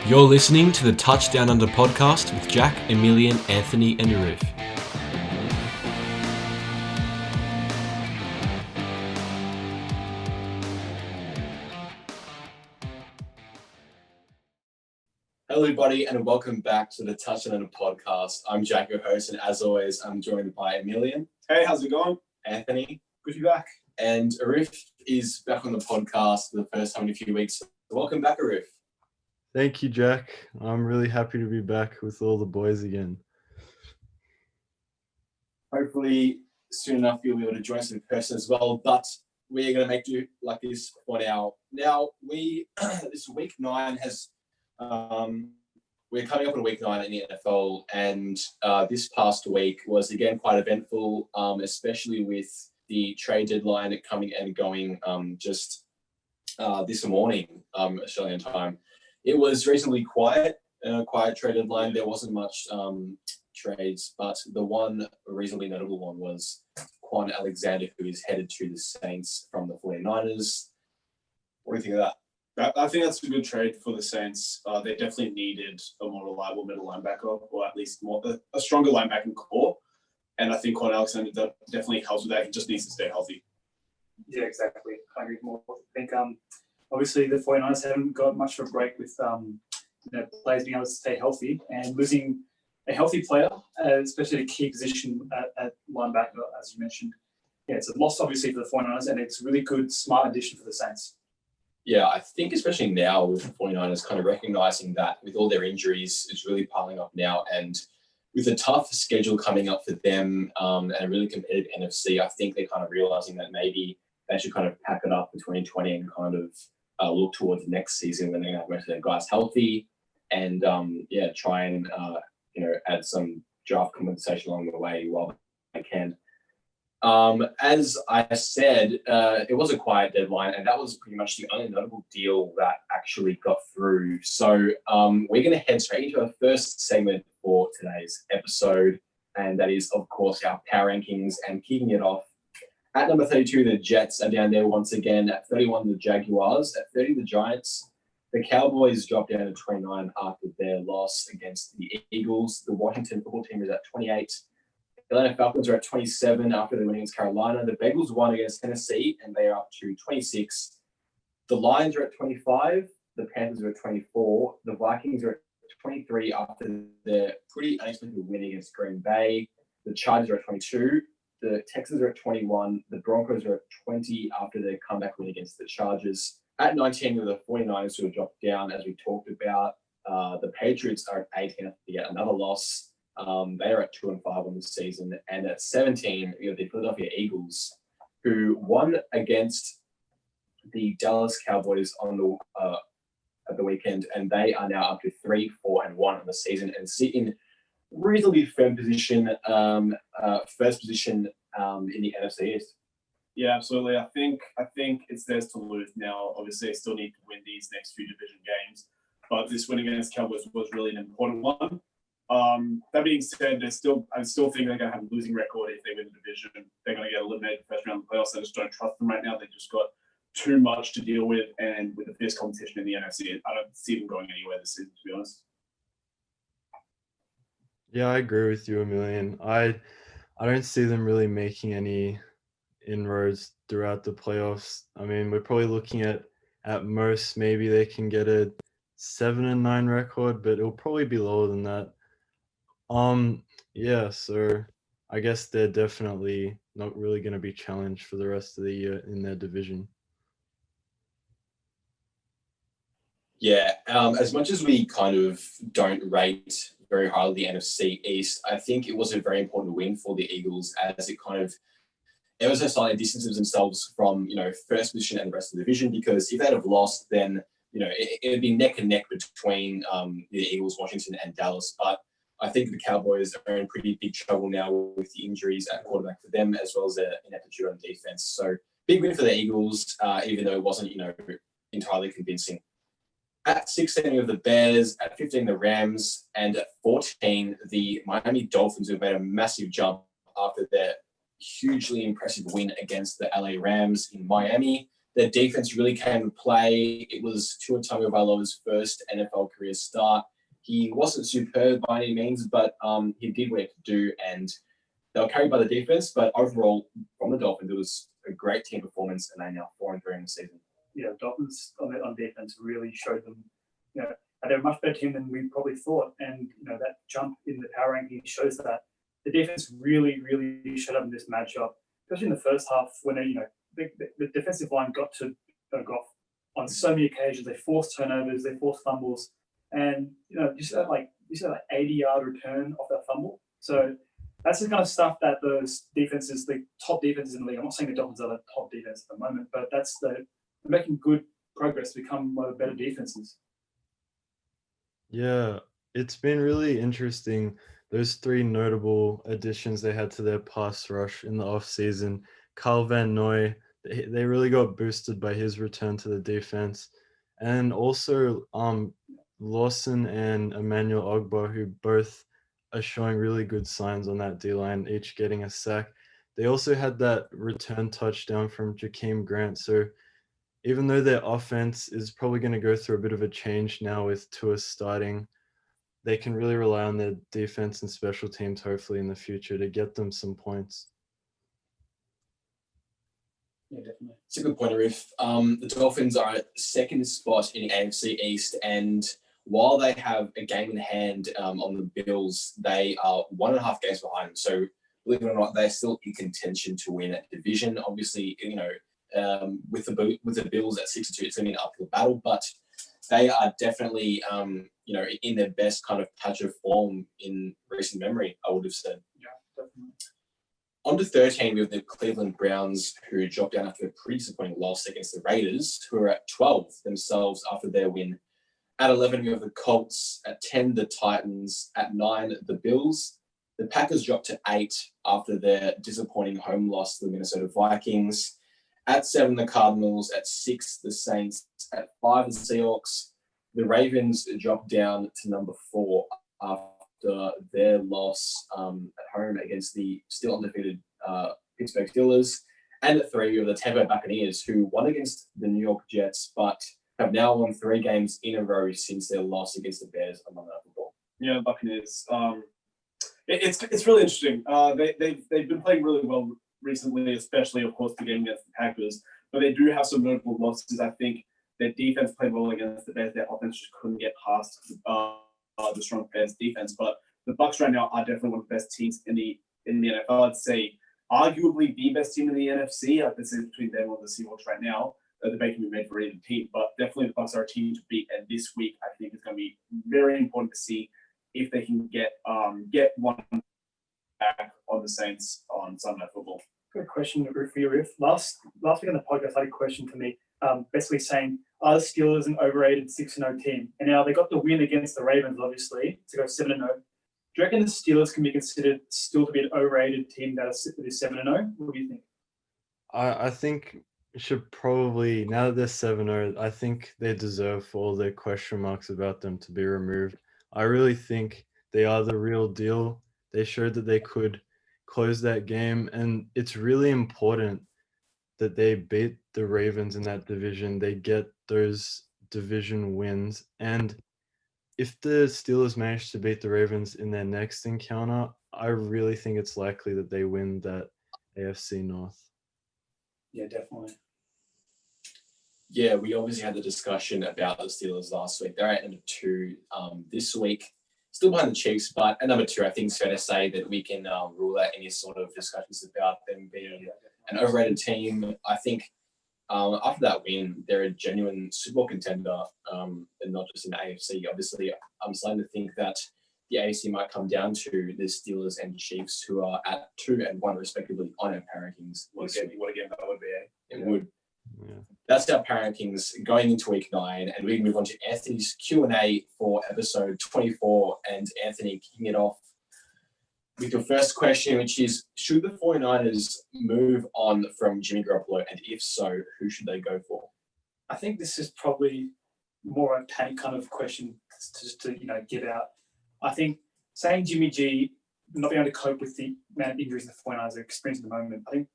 You're listening to the Touchdown Under podcast with Jack, Emilien, Anthony, and Arif. Hello, everybody, and welcome back to the Touchdown Under podcast. I'm Jack, your host, and as always, I'm joined by Emilien. Hey, how's it going? Anthony. Good to be back. And Arif is back on the podcast for the first time in a few weeks. Welcome back, Arif. Thank you, Jack. I'm really happy to be back with all the boys again. Hopefully, soon enough, you'll be able to join us in person as well, but we're going to make do like this for now. Now, this week 9 has... we're coming up on week 9 in the NFL, and this past week was again quite eventful, especially with the trade deadline coming and going just this morning, Australian time. It was reasonably quiet trade deadline. There wasn't much trades, but the one reasonably notable one was Quan Alexander, who is headed to the Saints from the 49ers. What do you think of that? I think that's a good trade for the Saints. They definitely needed a more reliable middle linebacker, or at least a stronger linebacking core. And I think Quan Alexander definitely helps with that. He just needs to stay healthy. Yeah, exactly. I agree more. I think obviously the 49ers haven't got much of a break with players being able to stay healthy, and losing a healthy player, especially a key position at linebacker, as you mentioned. Yeah, it's a loss obviously for the 49ers, and it's a really good, smart addition for the Saints. Yeah, I think especially now with the 49ers kind of recognizing that with all their injuries, it's really piling up now. And with a tough schedule coming up for them and a really competitive NFC, I think they're kind of realizing that maybe they should kind of pack it up for 2020 and kind of look towards next season when they're going to have most of their guys healthy and, try and, add some draft compensation along the way while they can. As I said, it was a quiet deadline, and that was pretty much the only notable deal that actually got through. So we're going to head straight into our first segment for today's episode, and that is, of course, our power rankings. And kicking it off, at number 32, the Jets are down there once again. At 31, the Jaguars. At 30, the Giants. The Cowboys dropped down to 29 after their loss against the Eagles. The Washington football team is at 28. The Atlanta Falcons are at 27 after they win against Carolina. The Bengals won against Tennessee, and they are up to 26. The Lions are at 25. The Panthers are at 24. The Vikings are at 23 after their pretty unexpected win against Green Bay. The Chargers are at 22. The Texans are at 21. The Broncos are at 20 after their comeback win against the Chargers. At 19, the 49ers who have dropped down, as we talked about. The Patriots are at 18 after yet another loss. They are at 2-5 on the season. And at 17, you have the Philadelphia Eagles, who won against the Dallas Cowboys at the weekend, and they are now up to 3-4-1 on the season and sit in reasonably firm position, first position in the NFC East. Yeah, absolutely. I think it's theirs to lose now. Obviously, they still need to win these next few division games, but this win against Cowboys was really an important one. That being said, I still think they're going to have a losing record if they win the division. They're going to get eliminated first round of the playoffs. I just don't trust them right now. They just got too much to deal with, and with the fierce competition in the NFC, I don't see them going anywhere this season, to be honest. Yeah, I agree with you, Emilien. I don't see them really making any inroads throughout the playoffs. I mean, we're probably looking at most maybe they can get a 7-9 record, but it'll probably be lower than that. So I guess they're definitely not really going to be challenged for the rest of the year in their division. Yeah, as much as we kind of don't rate very highly the NFC East, I think it was a very important win for the Eagles, as it kind of ever so slightly distances themselves from, first position and the rest of the division, because if they'd have lost, then, it'd be neck and neck between the Eagles, Washington, and Dallas. But I think the Cowboys are in pretty big trouble now with the injuries at quarterback for them, as well as their ineptitude on defense. So big win for the Eagles, even though it wasn't, entirely convincing. At 16, we have the Bears. At 15, the Rams. And at 14, the Miami Dolphins, who have made a massive jump after their hugely impressive win against the LA Rams in Miami. Their defense really came to play. It was Tua Tagovailoa's first NFL career start. He wasn't superb by any means, but he did what he could do, and they were carried by the defense. But overall, from the Dolphins, it was a great team performance, and they're now 4-3 in the season. Yeah, Dolphins on defense really showed them, they're a much better team than we probably thought. And, that jump in the power ranking shows that the defense really, really showed up in this matchup, especially in the first half when the defensive line got to Goff on so many occasions. They forced turnovers, they forced fumbles, and you saw that 80-yard return off that fumble. So that's the kind of stuff that those defenses, the top defenses in the league. I'm not saying the Dolphins are the top defense at the moment, but they're making good progress to become one of the better defenses. Yeah, it's been really interesting. Those 3 notable additions they had to their pass rush in the offseason. Kyle Van Noy, they really got boosted by his return to the defense. And also Lawson and Emmanuel Ogbah, who both are showing really good signs on that D-line, each getting a sack. They also had that return touchdown from Jakeem Grant. So even though their offense is probably going to go through a bit of a change now with Tua starting, they can really rely on their defense and special teams hopefully in the future to get them some points. Yeah, definitely. It's a good point, Arif. The Dolphins are at second spot in the AFC East, and while they have a game in hand on the Bills, they are 1.5 games behind. So believe it or not, they're still in contention to win that division. Obviously, with the Bills at 6-2, it's going to be an uphill battle, but they are definitely, in their best kind of patch of form in recent memory, I would have said. Yeah, definitely. On to 13, we have the Cleveland Browns, who dropped down after a pretty disappointing loss against the Raiders, who are at 12 themselves after their win. At 11, we have the Colts. At 10, the Titans. At 9, the Bills. The Packers dropped to 8 after their disappointing home loss to the Minnesota Vikings. At 7, the Cardinals. At 6, the Saints. At 5, the Seahawks. The Ravens dropped down to number 4 after their loss at home against the still undefeated Pittsburgh Steelers. And at 3, we have the Tampa Bay Buccaneers, who won against the New York Jets, but have now won 3 games in a row since their loss against the Bears on Monday Night Football. Yeah, Buccaneers. It's really interesting. They've been playing really well recently, especially, of course, the game against the Packers. But they do have some notable losses. I think their defense played well against the Bears. Their offense just couldn't get past the strong Bears defense. But the Bucs right now are definitely one of the best teams in the NFL. I'd say arguably the best team in the NFC. I'd say between them and the Seahawks right now. The debate can be made for either team, but definitely the Bucs are a team to beat. And this week, I think it's going to be very important to see if they can get one back on the Saints on Sunday Night Football. Good question for you, Arif. Last week on the podcast, I had a question to me, basically saying, are the Steelers an overrated 6-0 team? And now they got the win against the Ravens, obviously, to go 7-0. Do you reckon the Steelers can be considered still to be an overrated team that is 7-0? What do you think? I think should probably, now that they're 7-0, I think they deserve for all the question marks about them to be removed. I really think they are the real deal. They showed that they could close that game, and it's really important that they beat the Ravens in that division. They get those division wins, and if the Steelers manage to beat the Ravens in their next encounter, I really think it's likely that they win that AFC North. Yeah, definitely. Yeah, we obviously had the discussion about the Steelers last week. They're at number 2 this week, still behind the Chiefs, but at number 2, I think it's fair to say that we can rule out any sort of discussions about them being an overrated team. I think after that win, they're a genuine Super Bowl contender, and not just in the AFC. Obviously, I'm starting to think that the AFC might come down to the Steelers and Chiefs, who are at 2 and 1 respectively on our power rankings. What a game that would be, eh? It would. Yeah. That's our power rankings going into week 9, and we can move on to Anthony's Q&A for episode 24. And Anthony, kicking it off with your first question, which is, should the 49ers move on from Jimmy Garoppolo, and if so, who should they go for? I think this is probably more a panic kind of question to get out. I think saying Jimmy G not being able to cope with the amount of injuries the 49ers are experiencing at the moment, I think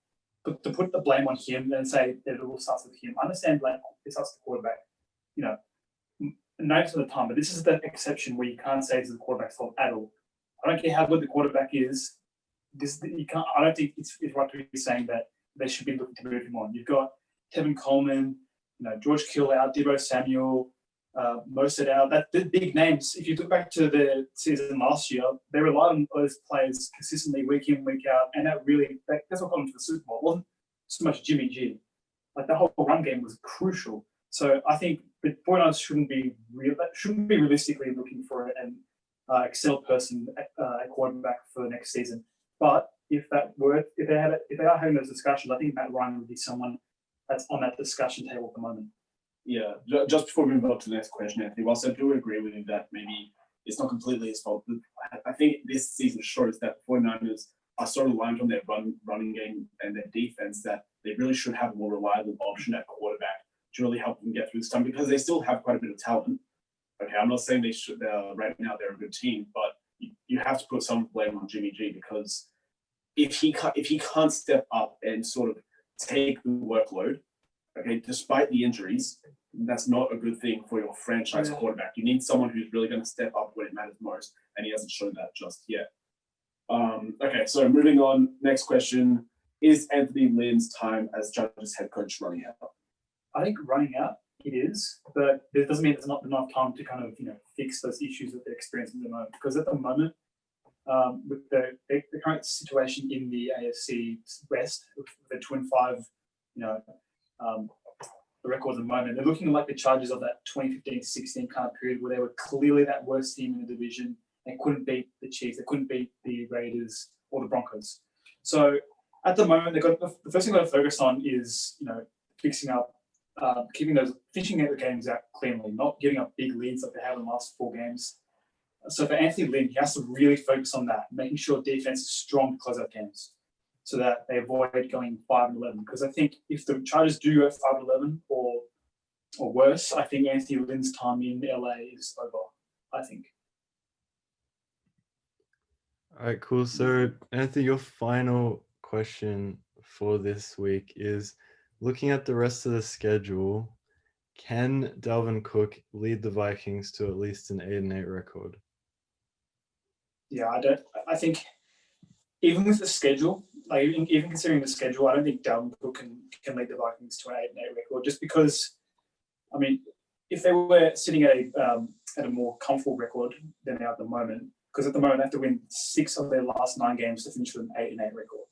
to put the blame on him and say that it all starts with him. I understand blame it starts with the quarterback, 90% of the time, but this is the exception where you can't say it's the quarterback's fault at all. I don't care how good the quarterback is. You can't. I don't think it's right to be saying that they should be looking to move him on. You've got Tevin Coleman, George Kittle out, Deebo Samuel, Mostert out. The big names. If you look back to the season last year, they relied on those players consistently week in, week out, and that's what got them to the Super Bowl. It wasn't so much Jimmy G. Like the whole run game was crucial. So I think the 49ers shouldn't be realistically looking for an Excel person at quarterback for the next season. But if they are having those discussions, I think Matt Ryan would be someone that's on that discussion table at the moment. Yeah, just before we move on to the next question, Anthony, whilst I do agree with you that maybe it's not completely his fault, I think this season shows that 49ers are so reliant on their running game and their defense that they really should have a more reliable option at quarterback to really help them get through this time, because they still have quite a bit of talent. Okay, I'm not saying they should. Right now they're a good team, but you have to put some blame on Jimmy G, because if he can't step up and sort of take the workload, okay, despite the injuries, that's not a good thing for your franchise quarterback. You need someone who's really going to step up when it matters most, and he hasn't shown that just yet. Okay, so moving on. Next question: is Anthony Lynn's time as Judge's head coach running out? I think running out it is, but it doesn't mean there's not enough time to kind of fix those issues that they're experiencing at the moment. Because at the moment, with the current situation in the AFC West, with the Twin Five, the records at the moment, they're looking like the Chargers of that 2015-16 kind of period where they were clearly that worst team in the division. They couldn't beat the Chiefs, they couldn't beat the Raiders or the Broncos. So at the moment, the first thing they've got to focus on is fixing up, finishing the games out cleanly, not giving up big leads like they have in the last 4 games. So for Anthony Lynn, he has to really focus on that, making sure defense is strong to close out games, so that they avoid going 5-11. Because I think if the Chargers do go 5-11 or worse, I think Anthony Lynn's time in LA is over. I think. All right, cool. So Anthony, your final question for this week is: looking at the rest of the schedule, can Dalvin Cook lead the Vikings to at least an 8-8 record? Yeah, I think even with the schedule, like even considering the schedule, I don't think Dalvin Cook can lead the Vikings to an 8-8 record. Just because, I mean, if they were sitting at a more comfortable record than they are at the moment, because at the moment they have to win 6 of their last 9 games to finish with an 8-8 record.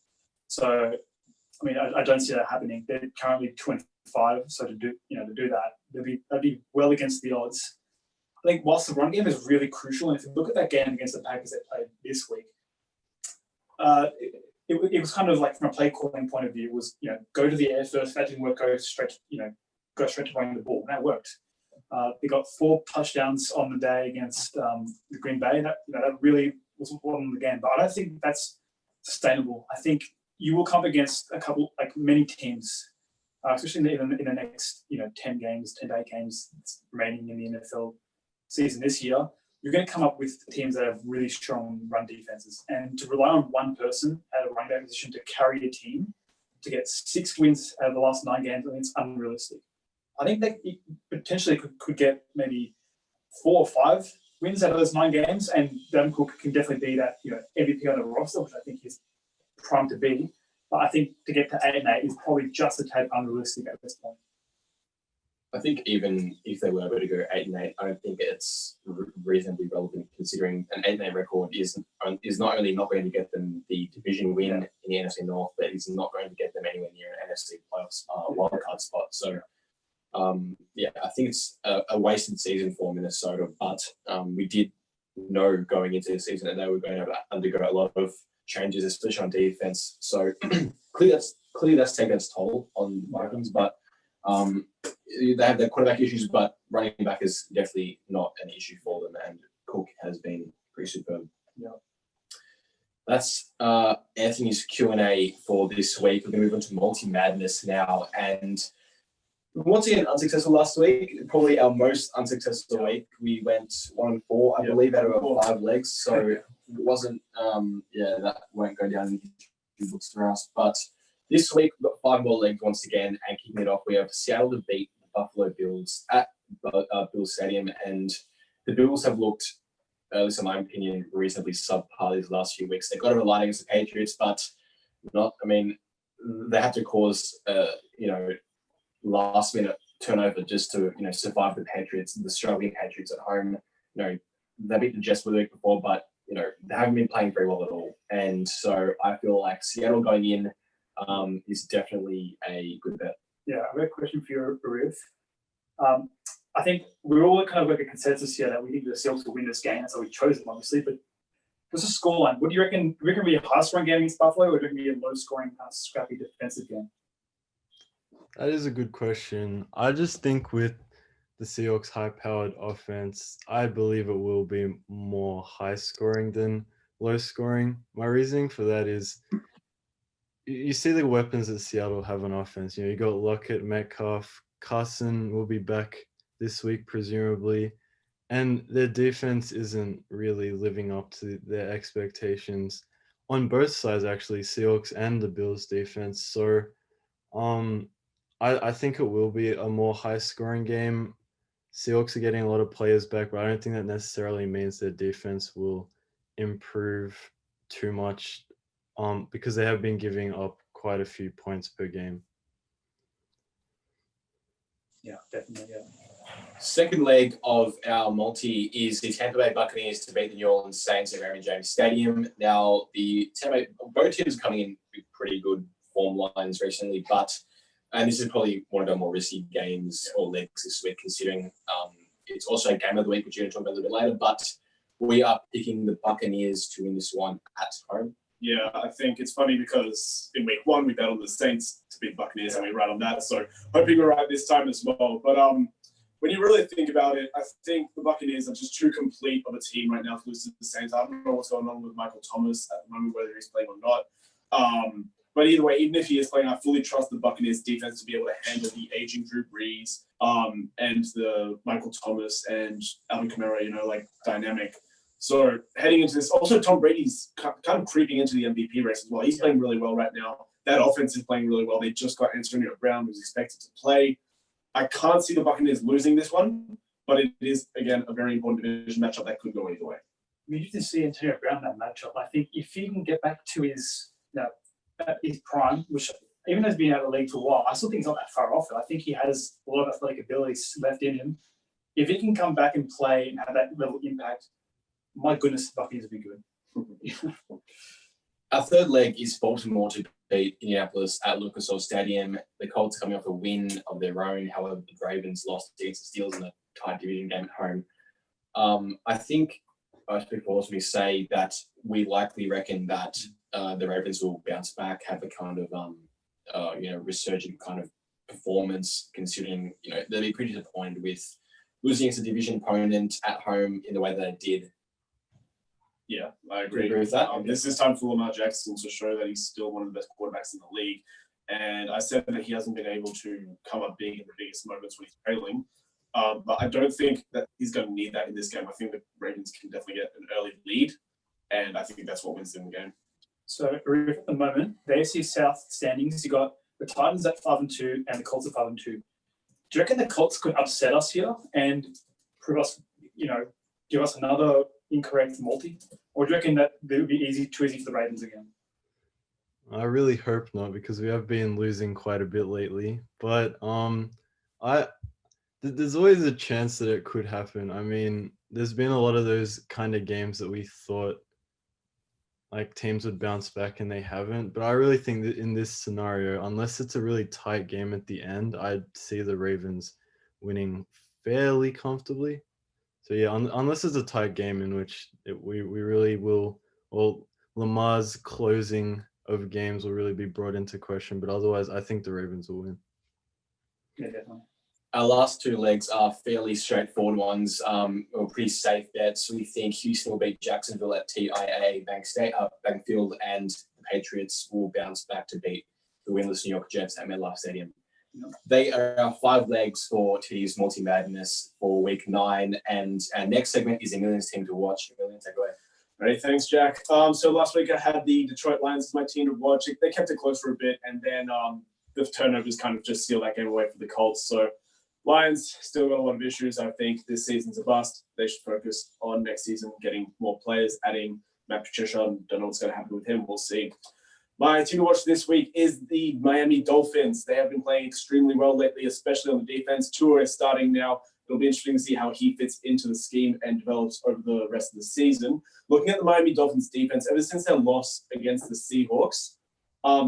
So, I mean, I don't see that happening. They're currently 25, so to do that, that'd be well against the odds. I think whilst the run game is really crucial, and if you look at that game against the Packers they played this week, it was kind of like, from a play calling point of view, it was go to the air first. That didn't work. Go straight to running the ball. And that worked. They got 4 touchdowns on the day against the Green Bay. That really was important in the game. But I don't think that's sustainable. I think you will come up against many teams, especially in the next 10 day games remaining in the NFL season this year. You're going to come up with teams that have really strong run defenses, and to rely on one person at a running back position to carry a team to get 6 wins out of the last 9 games, I think it's unrealistic. I think they potentially could get maybe 4 or 5 wins out of those 9 games, and Dalvin Cook can definitely be that MVP on the roster, which I think he's primed to be. But I think to get to 8-8 is probably just a tad unrealistic at this point. I think even if they were able to go 8-8, I don't think it's reasonably relevant, considering an 8-8 record is not only not going to get them the division win in the NFC North, but is not going to get them anywhere near an NFC playoffs wildcard spot. So, I think it's a wasted season for Minnesota. But we did know going into the season that they were going to undergo a lot of changes, especially on defense. So clearly that's taken its toll on Vikings, but. They have their quarterback issues, but running back is definitely not an issue for them, and Cook has been pretty superb. Yeah. That's Anthony's Q&A for this week. We're going to move on to multi-madness now, and once again, unsuccessful last week, probably our most unsuccessful week. We went 1-4, I believe, out of our 5 legs, so it wasn't, that won't go down in the books for us, but This week, we've got 5 more legs once again, and kicking it off, we have Seattle to beat the Buffalo Bills at Bills Stadium, and the Bills have looked, at least in my opinion, reasonably subpar these last few weeks. They got over a line against the Patriots, but they had to cause, last minute turnover just to, survive the Patriots, the struggling Patriots at home. They beat the Jets the week before, but, they haven't been playing very well at all. And so I feel like Seattle going in is definitely a good bet. Yeah, I've got a question for you, Arif. I think we're all kind of like a consensus here that we think the Seahawks will win this game. That's how we chose them, obviously. But what's the scoreline? What do you reckon? Do you reckon it'll be a high-scoring game against Buffalo, or do you reckon it'll be a low-scoring, kind of scrappy defensive game? That is a good question. I just think with the Seahawks' high-powered offense, I believe it will be more high-scoring than low-scoring. My reasoning for that is you see the weapons that Seattle have on offense. You got Lockett, Metcalf, Carson will be back this week, presumably. And their defense isn't really living up to their expectations on both sides, actually, Seahawks and the Bills defense. So I think it will be a more high-scoring game. Seahawks are getting a lot of players back, but I don't think that necessarily means their defense will improve too much because they have been giving up quite a few points per game. Yeah, definitely, yeah. Second leg of our multi is the Tampa Bay Buccaneers to beat the New Orleans Saints at Raymond James Stadium. Now, both teams are coming in with pretty good form lines recently, and this is probably one of our more risky games or legs this week, considering it's also a game of the week, which you're going to talk about a little bit later. But we are picking the Buccaneers to win this one at home. Yeah, I think it's funny because in week 1 we bet on the Saints to beat Buccaneers and we right on that. So hoping we're right this time as well. But when you really think about it, I think the Buccaneers are just too complete of a team right now to lose to the Saints. I don't know what's going on with Michael Thomas at the moment, whether he's playing or not. But either way, even if he is playing, I fully trust the Buccaneers defense to be able to handle the aging Drew Brees and the Michael Thomas and Alvin Kamara, dynamic. So heading into this, also Tom Brady's kind of creeping into the MVP race as well. He's playing really well right now. That offense is playing really well. They just got Antonio Brown, who's expected to play. I can't see the Buccaneers losing this one, but it is, again, a very important division matchup that could go either way. We used to see Antonio Brown in that matchup. I think if he can get back to his prime, which even has been out of the league for a while, I still think he's not that far off it. I think he has a lot of athletic abilities left in him. If he can come back and play and have that level of impact, my goodness, the Buccaneers will be good. Our third leg is Baltimore to beat Indianapolis at Lucas Oil Stadium. The Colts coming off a win of their own. However, the Ravens lost against the Steelers in a tight division game at home. I think most people also say that we likely reckon that the Ravens will bounce back, have a kind of resurgent kind of performance, considering they'll be pretty disappointed with losing against a division opponent at home in the way that they did. Yeah, I agree with that. This is time for Lamar Jackson to show that he's still one of the best quarterbacks in the league. And I said that he hasn't been able to come up big in the biggest moments when he's trailing. But I don't think that he's going to need that in this game. I think the Ravens can definitely get an early lead. And I think that's what wins them the game. So at the moment, the AFC South standings, you got the Titans at 5-2 and the Colts at 5-2. Do you reckon the Colts could upset us here and prove us, give us another incorrect multi? Or do you reckon that it would be too easy for the Ravens again? I really hope not, because we have been losing quite a bit lately. But there's always a chance that it could happen. I mean, there's been a lot of those kind of games that we thought like teams would bounce back and they haven't. But I really think that in this scenario, unless it's a really tight game at the end, I'd see the Ravens winning fairly comfortably. So yeah, unless it's a tight game in which we really will, well, Lamar's closing of games will really be brought into question. But otherwise, I think the Ravens will win. Yeah, definitely. Our last two legs are fairly straightforward ones, or pretty safe bets. We think Houston will beat Jacksonville at TIAA Bank Field, and the Patriots will bounce back to beat the winless New York Jets at MetLife Stadium. They are our 5 legs for today's multi-madness for week 9, and our next segment is Emilien's team to watch. Emilien, take away. All right, thanks, Jack. So last week I had the Detroit Lions as my team to watch. They kept it close for a bit, and then the turnovers kind of just sealed that game away for the Colts. So Lions still got a lot of issues. I think this season's a bust. They should focus on next season, getting more players, adding Matt Patricia. Don't know what's going to happen with him. We'll see. My team to watch this week is the Miami Dolphins. They have been playing extremely well lately, especially on the defense. Tua is starting now. It'll be interesting to see how he fits into the scheme and develops over the rest of the season. Looking at the Miami Dolphins defense, ever since their loss against the Seahawks,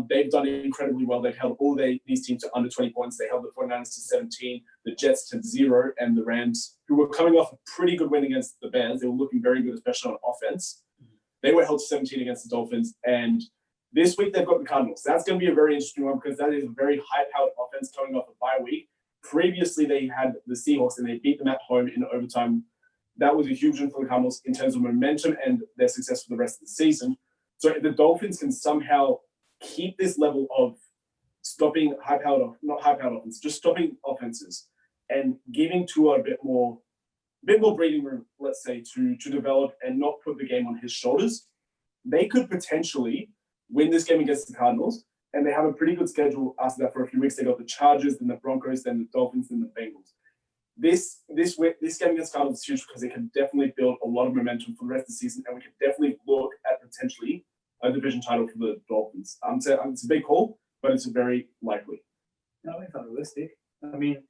they've done incredibly well. They've held all these teams to under 20 points. They held the 49ers to 17, the Jets to 0, and the Rams, who were coming off a pretty good win against the Bears. They were looking very good, especially on offense. They were held to 17 against the Dolphins. And this week they've got the Cardinals. That's going to be a very interesting one because that is a very high-powered offense coming off a bye week. Previously, they had the Seahawks and they beat them at home in overtime. That was a huge win for the Cardinals in terms of momentum and their success for the rest of the season. So if the Dolphins can somehow keep this level of stopping just stopping offenses and giving Tua a bit more breathing room, let's say, to develop and not put the game on his shoulders, they could potentially win this game against the Cardinals. And they have a pretty good schedule after that for a few weeks. They got the Chargers, then the Broncos, then the Dolphins, then the Bengals. This game against Cardinals is huge because they can definitely build a lot of momentum for the rest of the season, and we can definitely look at potentially a division title for the Dolphins. It's a big call, but it's very likely. No, it's unrealistic. I mean,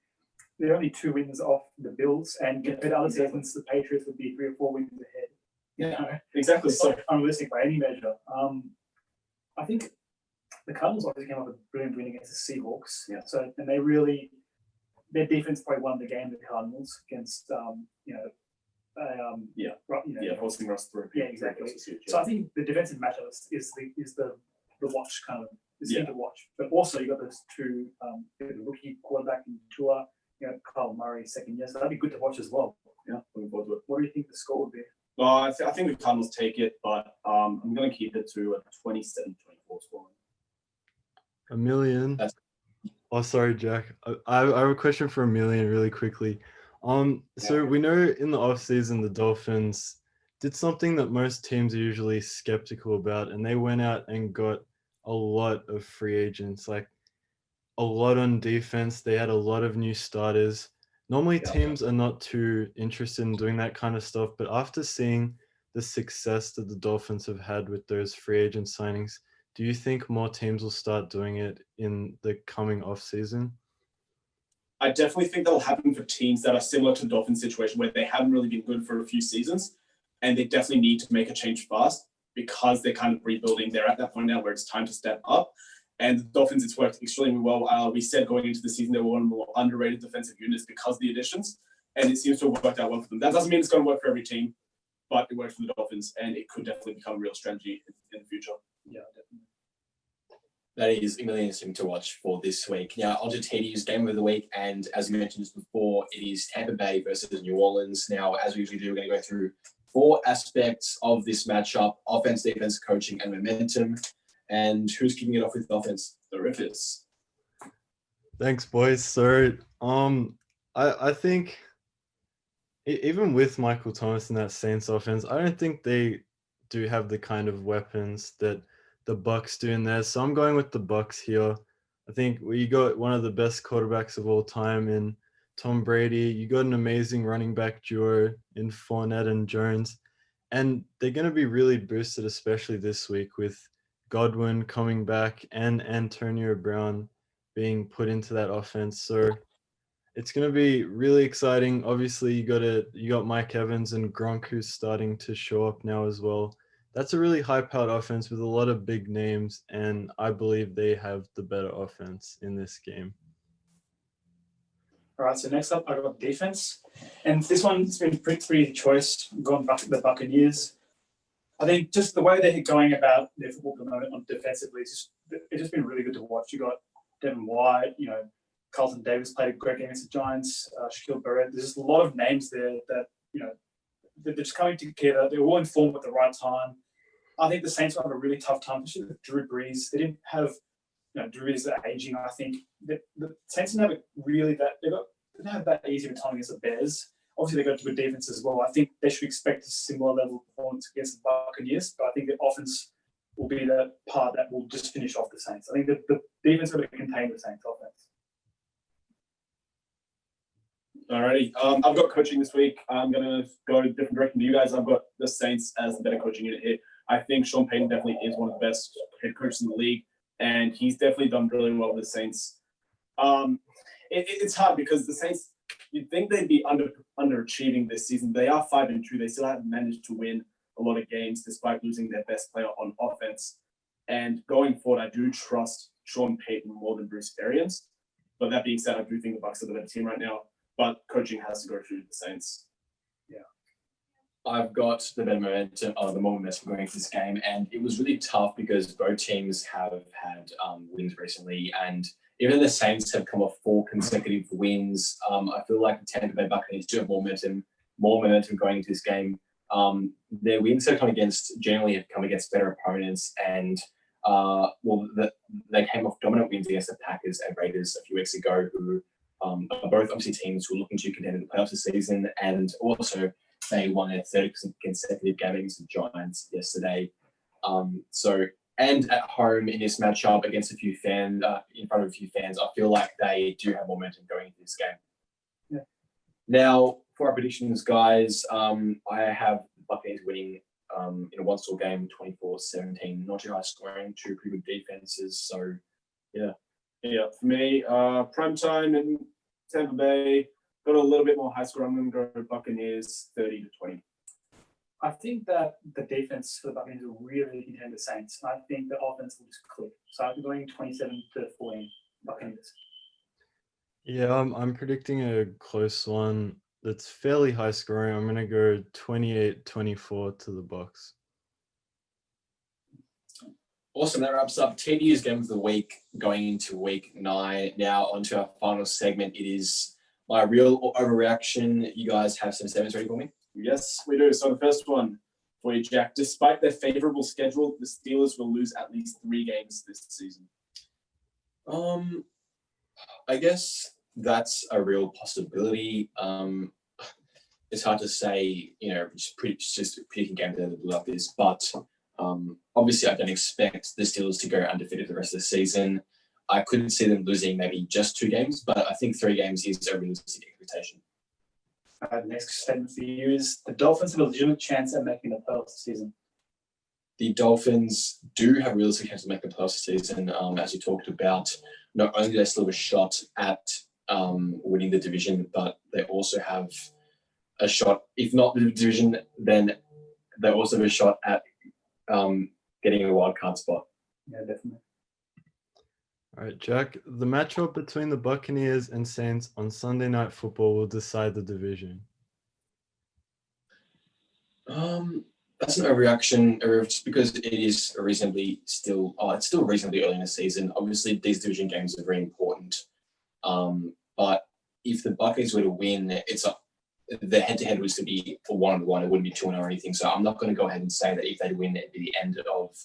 they're only 2 wins off the Bills, and compared to other seasons, the Patriots would be 3 or 4 wins ahead. Yeah, exactly. It's not unrealistic by any measure. I think the Cardinals obviously came up with a brilliant win against the Seahawks. Yeah. So, and their defense probably won the game, the Cardinals, against, forcing Russ through. Yeah, exactly. So I think the defensive matchup is the watch kind of, the thing to watch. But also you got those two, the rookie quarterback in Tua, Kyle Murray second year. So that'd be good to watch as well. Yeah, looking forward to it. What do you think the score would be? Well, I think the Cardinals take it, but I'm going to keep it to a 27-24 score. Emilien. Oh, sorry, Jack. I have a question for Emilien really quickly. So we know in the offseason the Dolphins did something that most teams are usually skeptical about, and they went out and got a lot of free agents, like a lot on defense. They had a lot of new starters. Normally teams are not too interested in doing that kind of stuff, but after seeing the success that the Dolphins have had with those free agent signings, do you think more teams will start doing it in the coming offseason? I definitely think that'll happen for teams that are similar to the Dolphins situation where they haven't really been good for a few seasons and they definitely need to make a change fast because they're kind of rebuilding. They're at that point now where it's time to step up. And the Dolphins, it's worked extremely well. We said going into the season they were one of the more underrated defensive units because of the additions, and it seems to have worked out well for them. That doesn't mean it's going to work for every team, but it worked for the Dolphins, and it could definitely become a real strategy in the future. Yeah, definitely. That is Emilien interesting to watch for this week. Now, on to TD's game of the week, and as you mentioned just before, it is Tampa Bay versus New Orleans. Now, as we usually do, we're going to go through 4 aspects of this matchup: offense, defense, coaching, and momentum. And who's kicking it off with offense? Arif is. Thanks, boys. So, I think even with Michael Thomas in that Saints offense, I don't think they do have the kind of weapons that the Bucs do in there. So I'm going with the Bucs here. I think you got one of the best quarterbacks of all time in Tom Brady. You got an amazing running back duo in Fournette and Jones. And they're going to be really boosted, especially this week with Godwin coming back and Antonio Brown being put into that offense. So it's going to be really exciting. Obviously, you got Mike Evans and Gronk who's starting to show up now as well. That's a really high-powered offense with a lot of big names, and I believe they have the better offense in this game. All right, so next up, I got defense. And this one's been pretty easy choice, going back to the Buccaneers. I think just the way they're going about their football at the moment on defensively, it's just been really good to watch. You got Devin White, Carlton Davis played a great game against the Giants, Shaquille Barrett. There's just a lot of names there that, they're just coming together. They're all informed at the right time. I think the Saints will have a really tough time, especially with Drew Brees. They didn't have, Drew Brees aging. I think the Saints didn't have it really didn't have that easy of a time against the Bears. Obviously, they got to good defense as well. I think they should expect a similar level of performance performance against the Buccaneers, but I think the offense will be the part that will just finish off the Saints. I think the defense will contain the Saints offense. Alrighty. I've got coaching this week. I'm going to go a different direction to you guys. I've got the Saints as the better coaching unit here. I think Sean Payton definitely is one of the best head coaches in the league, and he's definitely done really well with the Saints. It's hard because the Saints, you'd think they'd be underachieving this season. They are 5-2. They still haven't managed to win a lot of games despite losing their best player on offense. And going forward, I do trust Sean Payton more than Bruce Arians. But that being said, I do think the Bucs are the better team right now. But coaching has to go through the Saints. Yeah. I've got the better momentum, the more momentum going into this game. And it was really tough because both teams have had wins recently. And even though the Saints have come off 4 consecutive wins, I feel like the Tampa Bay Buccaneers do have more momentum going into this game. Their wins have generally have come against better opponents. And they came off dominant wins against the Packers and Raiders a few weeks ago, who are both obviously teams who are looking to contend in the playoffs this season. And also they won their 30th consecutive game against the Giants yesterday. And at home in this matchup against a few fans, in front of a few fans, I feel like they do have momentum going into this game. Yeah. Now, for our predictions, guys, I have the Buccaneers winning in a one-score game, 24-17. Not too high scoring, 2 pretty good defenses. So, yeah. Yeah, for me, prime time in Tampa Bay, got a little bit more high score. I'm going to go Buccaneers 30-20. I think that the defense for the Buccaneers will really contend the Saints. I think the offense will just click. So I'm going 27-14 Buccaneers. Yeah, I'm predicting a close one that's fairly high scoring. I'm going to go 28-24 to the Bucs. Awesome. That wraps up TDU's game of the week going into week 9. Now onto our final segment. It is my real or overreaction. You guys have some statements ready for me? Yes, we do. So the first one for you, Jack. Despite their favorable schedule, the Steelers will lose at least 3 games this season. I guess that's a real possibility. It's hard to say, just picking games that will like this, but obviously I don't expect the Steelers to go undefeated the rest of the season. I couldn't see them losing maybe just 2 games, but I think 3 games is a realistic expectation. The next statement for you is the Dolphins have a legitimate chance at making the playoffs this season. The Dolphins do have a realistic chance to make the playoffs this season. As you talked about, not only do they still have a shot at winning the division, but they also have a shot, if not the division, then they also have a shot at getting a wild card spot. Yeah, definitely. All right, Jack, the matchup between the Buccaneers and Saints on Sunday Night Football will decide the division. That's an overreaction, just because it is it's still reasonably early in the season. Obviously, these division games are very important. But if the Buccaneers were to win, the head-to-head was to be for 1-1. It wouldn't be 2-0 or anything. So I'm not going to go ahead and say that if they win, it'd be the end of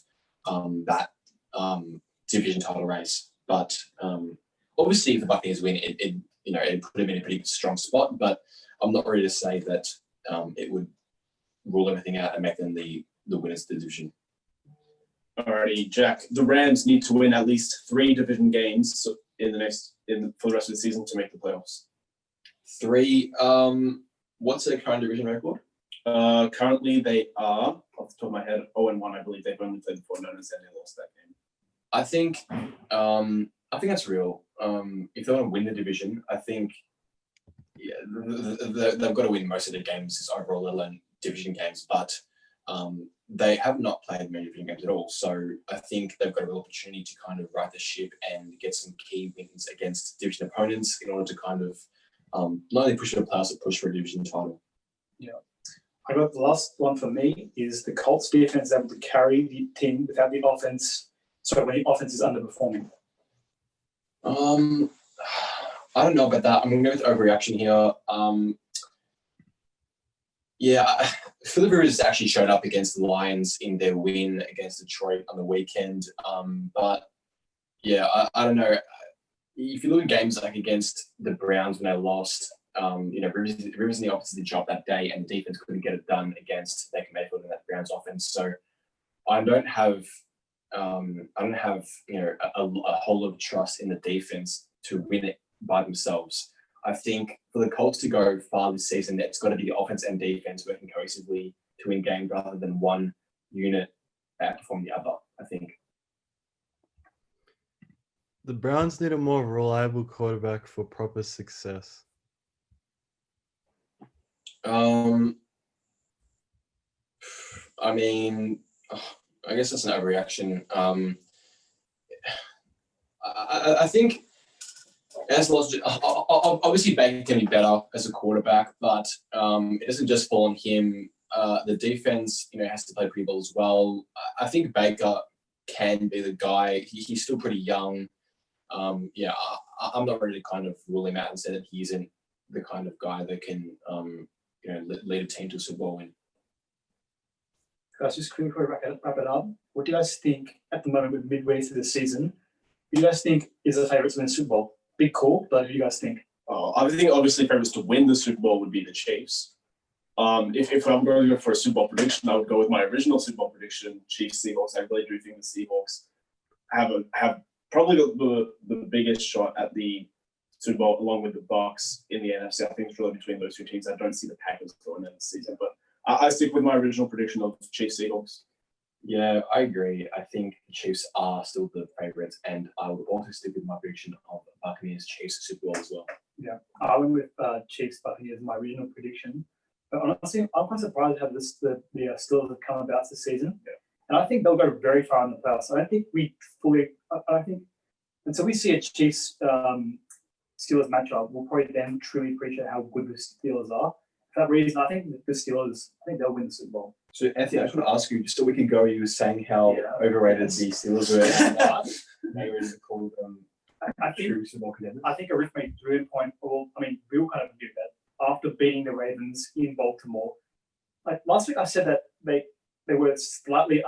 that division title race. But obviously, if the Buccaneers win, it'd put them in a pretty strong spot. But I'm not ready to say that it would rule everything out and make them the winners of the division. Alrighty, Jack. The Rams need to win at least 3 division games for the rest of the season to make the playoffs. 3. What's their current division record? Currently, they are, off the top of my head, 0-1. I believe they've only played the 49ers and they lost that game. I think that's real. If they want to win the division, I think they've got to win most of the games overall, let alone division games. But they have not played many division games at all. So I think they've got a real opportunity to kind of right the ship and get some key wins against division opponents in order to kind of not only push for the playoffs, but push for a division title. Yeah. I got the last one for me is the Colts defense is able to carry the team without the offense. So when the offense is underperforming. I don't know about that. I'm going to go with overreaction here. Philip Rivers actually showed up against the Lions in their win against Detroit on the weekend. But yeah, I don't know. If you look at games like against the Browns when they lost, Rivers and the opposite job that day, and the defense couldn't get it done against Baker Mayfield and that Browns offense. So I don't have a whole lot of trust in the defense to win it by themselves. I think for the Colts to go far this season, it's got to be the offense and defense working cohesively to win games rather than one unit outperform the other, I think. The Browns need a more reliable quarterback for proper success. I mean, I guess that's an overreaction. I think as obviously Baker can be better as a quarterback, but it doesn't just fall on him. The defense, has to play pretty well as well. I think Baker can be the guy. He's still pretty young. I'm not ready to kind of rule him out and say that he isn't the kind of guy that can, lead a team to a Super Bowl win. Guys, just quickly wrap it up. What do you guys think at the moment with midway through the season? Who do you guys think is the favourite to win the Super Bowl? Big call, but who do you guys think? I think obviously favourites to win the Super Bowl would be the Chiefs. If I'm going to go for a Super Bowl prediction, I would go with my original Super Bowl prediction, Chiefs Seahawks. I really do think the Seahawks have probably the biggest shot at the Super Bowl, along with the Bucs in the NFC. I think it's really between those two teams. I don't see the Packers going in this season, but I stick with my original prediction of Chiefs Seahawks. Yeah, I agree. I think the Chiefs are still the favourites, and I would also stick with my prediction of Buccaneers Chiefs Super Bowl as well. Yeah, I went with Chiefs Buccaneers, my original prediction. But honestly, I'm quite surprised how the Steelers have come about this season. Yeah. And I think they'll go very far in the playoffs. I don't think until we see a Chiefs Steelers matchup, we'll probably then truly appreciate how good the Steelers are. For that reason, I think the Steelers, they'll win the Super Bowl. So, Anthony, I just want to ask you, just a week ago, you were saying how overrated the Steelers were. Maybe we should call them true Super Bowl contenders. I think Arif made a good point. We all kind of do that. After beating the Ravens in Baltimore, like last week, I said that they were slightly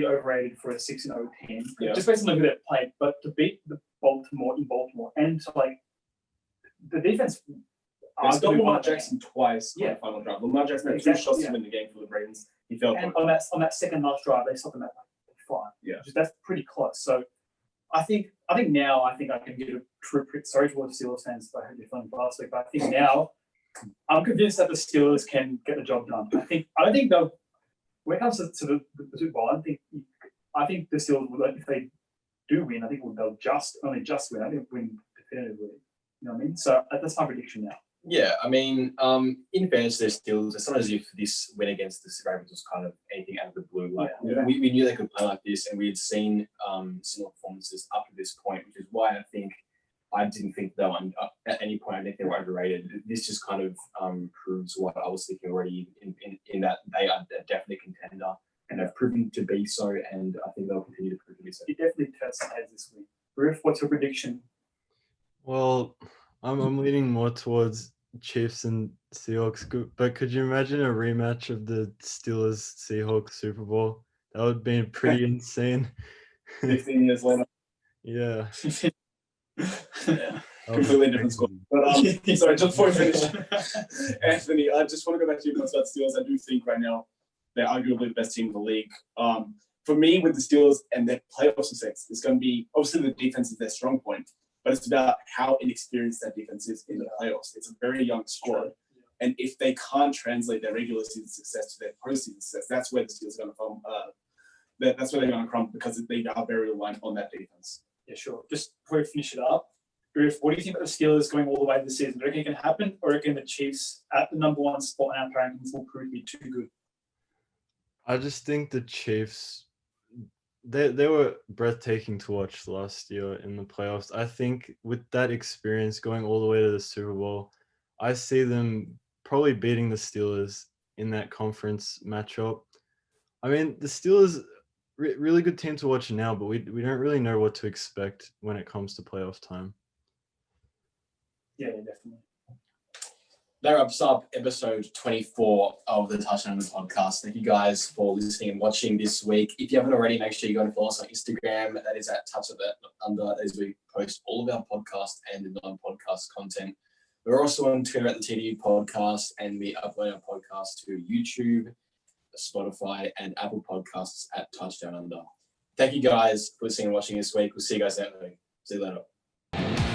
overrated for a 6-0 team, just based on the way they played. But to beat the Baltimore in Baltimore and to the defense. They stopped Lamar Jackson twice in the final drive. Lamar Jackson had 2 shots to win the game for the Ravens. He felt and on that second last drive, they stopped him at 5. Yeah, that's pretty close. So I think now I can give a true. Sorry to all the Steelers fans if I heard you feeling last week, but I think now I'm convinced that the Steelers can get the job done. I don't think they'll. When it comes to the Super Bowl, I think the Steelers will, if they do win, I think they'll only just win. I think win definitively. You know what I mean? So that's my prediction now. Yeah, I mean, in fairness, they're still. It's not as if this win against the Ravens was kind of anything out of the blue. We knew they could play like this, and we had seen similar performances up to this point, which is why I didn't think they were at any point. I think they were overrated. This just kind of proves what I was thinking already. In that they are definitely a contender, and have proven to be so, and I think they'll continue to prove to be so. It definitely turns some heads this week. Arif, what's your prediction? Well, I'm leaning more towards Chiefs and Seahawks, but could you imagine a rematch of the Steelers-Seahawks Super Bowl? That would be pretty insane. 15 years later. Yeah. Completely different score. But sorry, just before we finish, Anthony, I just want to go back to your points about Steelers. I do think right now they're arguably the best team in the league. For me, with the Steelers and their playoff success, it's going to be obviously the defense is their strong point, but it's about how inexperienced that defense is in the playoffs. It's a very young squad. And if they can't translate their regular season success to their postseason success, that's where the Steelers are going to come. That's where they're going to crumble because they are very reliant on that defense. Yeah, sure. Just before we finish it up, Arif, what do you think about the Steelers going all the way this season? Do you reckon it can happen, or do you reckon the Chiefs at the number 1 spot in our rankings will prove to be too good? I just think the Chiefs, they were breathtaking to watch last year in the playoffs. I think with that experience going all the way to the Super Bowl, I see them probably beating the Steelers in that conference matchup. I mean, the Steelers, really good team to watch now, but we don't really know what to expect when it comes to playoff time. Yeah, definitely. That wraps up episode 24 of the TouchDownUnder podcast. Thank you guys for listening and watching this week. If you haven't already, make sure you go and follow us on Instagram. That is at TouchDownUnder. That is where we post all of our podcast and non-podcast content. We're also on Twitter at the TDU Podcast, and we upload our podcast to YouTube, Spotify, and Apple Podcasts at TouchDownUnder. Thank you guys for listening and watching this week. We'll see you guys next week. See you later.